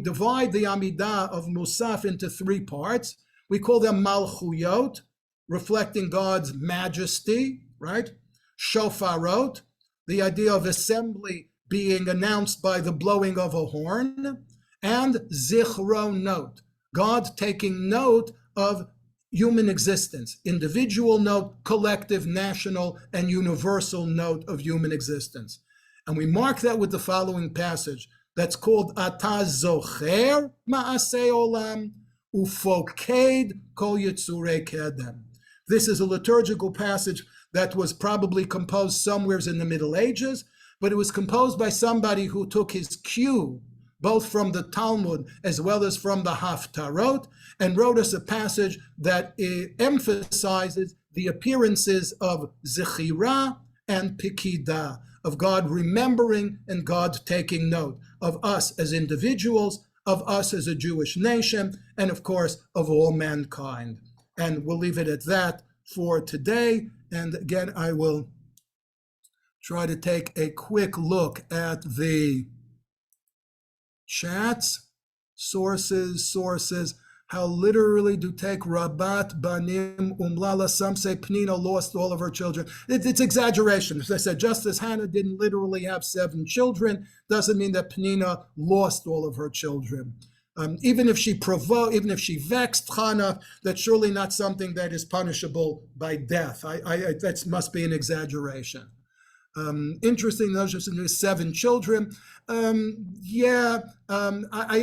[SPEAKER 2] divide the Amidah of Musaf into three parts. We call them Malchuyot, reflecting God's majesty, right? Shofarot, the idea of assembly being announced by the blowing of a horn, and Zichronot, God taking note of human existence, individual note, collective, national, and universal note of human existence. And we mark that with the following passage that's called Ata Zocher Ma'aseh Olam Ufoked Kol Yitzurei Kedem. This is a liturgical passage that was probably composed somewhere in the Middle Ages, but it was composed by somebody who took his cue both from the Talmud as well as from the Haftarot, and wrote us a passage that emphasizes the appearances of Zechira and Pikida, of God remembering and God taking note of us as individuals, of us as a Jewish nation, and of course, of all mankind. And we'll leave it at that for today. And again, I will try to take a quick look at the chats, sources, how literally do take Rabat Banim Umlala. Some say Penina lost all of her children. It's exaggeration. As I said, just as Hannah didn't literally have 7 children, doesn't mean that Penina lost all of her children. Even if she provoked, even if she vexed Hannah, that's surely not something that is punishable by death. That must be an exaggeration. Interesting, those are 7 children. I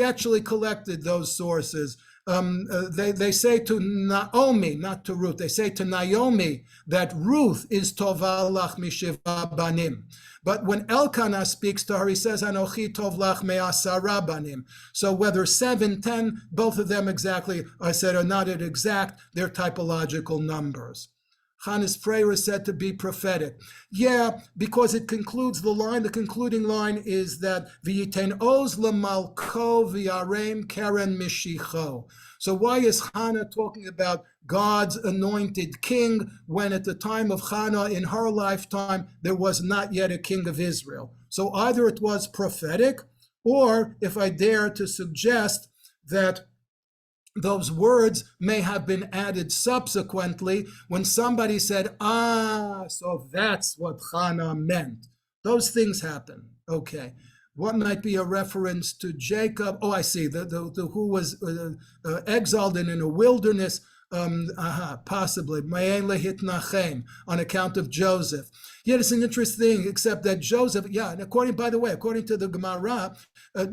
[SPEAKER 2] actually collected those sources. They say to Naomi, not to Ruth, they say to Naomi that Ruth is Tova lach mishiva banim. But when Elkanah speaks to her, he says, Anochi tov lach me'asara banim. So whether 7, 10, both of them exactly, I said, are not at exact, they're typological numbers. Hannah's prayer is said to be prophetic. Yeah, because it concludes the line, the concluding line is that V'yiten oz l'malko v'yarem keren mishicho. So why is Hannah talking about God's anointed king when at the time of Hannah in her lifetime, there was not yet a king of Israel? So either it was prophetic, or if I dare to suggest that those words may have been added subsequently when somebody said, so that's what Hannah meant. Those things happen. Okay. What might be a reference to Jacob? Oh, I see. The who was exiled and in a wilderness, possibly. On account of Joseph. Yet it's an interesting thing, except that Joseph, and according to the Gemara,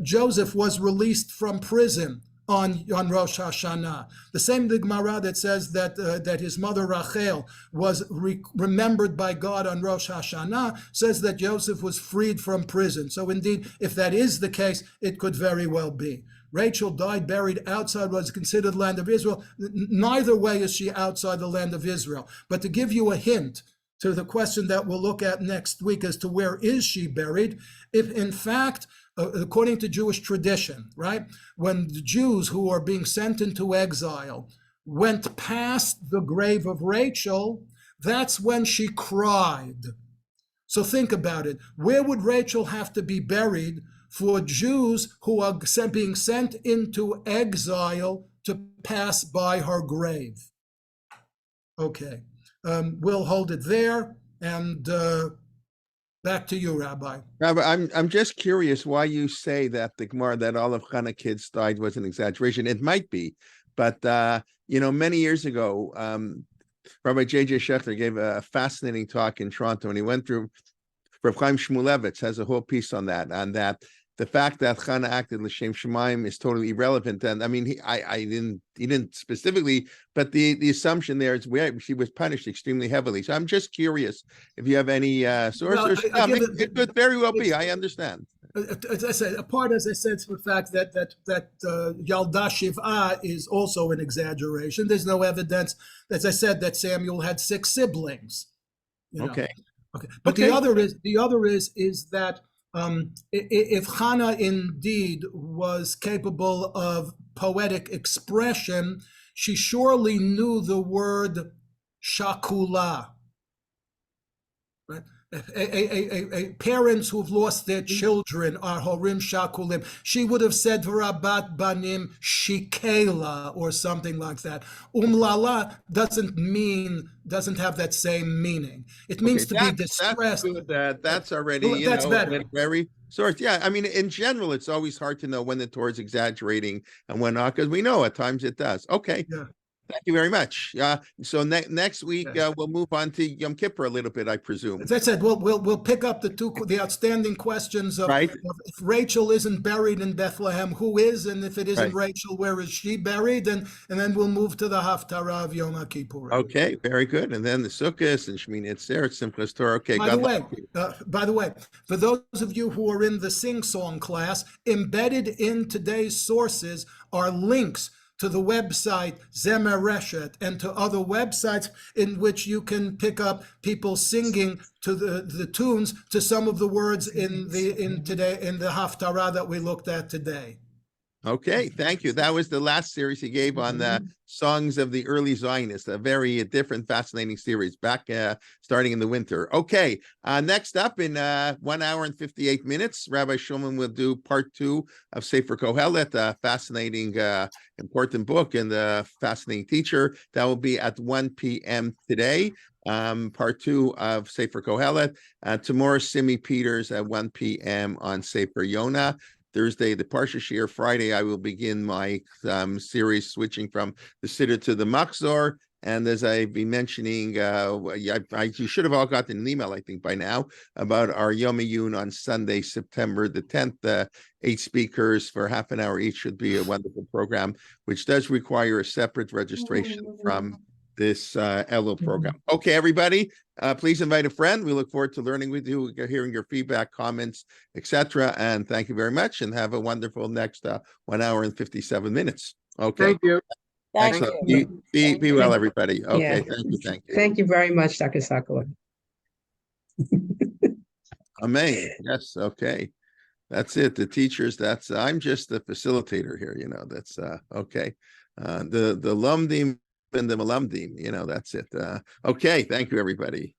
[SPEAKER 2] Joseph was released from prison on Rosh Hashanah. The same the Gemara that says that his mother Rachel was remembered by God on Rosh Hashanah says that Joseph was freed from prison. So indeed, if that is the case, it could very well be. Rachel died buried outside what is considered the land of Israel. Neither way is she outside the land of Israel. But to give you a hint to the question that we'll look at next week as to where is she buried, if in fact, according to Jewish tradition, right, when the Jews who are being sent into exile went past the grave of Rachel, that's when she cried. So think about it. Where would Rachel have to be buried for Jews who are being sent into exile to pass by her grave? Okay, we'll hold it there, and Back to you, Rabbi.
[SPEAKER 1] Rabbi, I'm just curious why you say that the Gemara that all of Chana kids died was an exaggeration. It might be, but many years ago, Rabbi J.J. Schechter gave a fascinating talk in Toronto, and he went through. Rav Chaim Shmulevitz has a whole piece on that. The fact that Chana acted l'shem Shemaim is totally irrelevant. And I mean, he didn't specifically, but the assumption there is where she was punished extremely heavily. So I'm just curious if you have any sources. It could very well be. I understand.
[SPEAKER 2] As I said, as I said, for the fact that Yalda Shiv'a is also an exaggeration. There's no evidence, as I said, that Samuel had 6 siblings.
[SPEAKER 1] Okay.
[SPEAKER 2] Okay. But the other is that if Chana indeed was capable of poetic expression, she surely knew the word shakula. Right? Parents who've lost their children are horim shakulim. She would have said v'rabat banim shikela or something like that. Umlala doesn't have that same meaning. It means to be distressed.
[SPEAKER 1] That's good. That's already
[SPEAKER 2] that's better.
[SPEAKER 1] Very source. Yeah, I mean, in general, it's always hard to know when the Torah is exaggerating and when not, because we know at times it does. Okay. Yeah. Thank you very much. So next week we'll move on to Yom Kippur a little bit, I presume.
[SPEAKER 2] As I said, we'll pick up the outstanding questions of if Rachel isn't buried in Bethlehem, who is, and if it isn't Rachel, where is she buried? And then we'll move to the Haftarah of Yom Kippur.
[SPEAKER 1] Okay, very good. And then the Sukkot and Shmini Atzeres, Simchas Torah. Okay.
[SPEAKER 2] By the way, for those of you who are in the sing-song class, embedded in today's sources are links to the website Zemer Reshet and to other websites in which you can pick up people singing to the tunes to some of the words in the Haftarah that we looked at today.
[SPEAKER 1] Okay, thank you. That was the last series he gave on the songs of the early Zionists, a very different, fascinating series back starting in the winter. Okay, next up in 1 hour and 58 minutes, Rabbi Shulman will do part 2 of Sefer Kohelet, a fascinating, important book and a fascinating teacher. That will be at 1 p.m. today. Part 2 of Sefer Kohelet. Tomorrow, Simi Peters at 1 p.m. on Sefer Yonah. Thursday, the Parsha Shir. Friday, I will begin my series switching from the Siddur to the Machzor. And as I've been mentioning, you should have all gotten an email, I think, by now, about our Yom Iyun on Sunday, September the 10th. 8 speakers for half an hour each should be a wonderful program, which does require a separate registration from this ELO program. Okay, everybody, please invite a friend. We look forward to learning with you, hearing your feedback, comments, etc. And thank you very much, and have a wonderful next 1 hour and 57 minutes. Okay.
[SPEAKER 3] Thank you.
[SPEAKER 1] Excellent. Be well, everybody. Okay, thank you.
[SPEAKER 3] Thank you very much, Dr. Sokolow.
[SPEAKER 1] Amen. Yes, okay. That's it. The teachers, I'm just the facilitator here, that's okay. The Lumdim and the Malamdim, that's it. Okay, thank you, everybody.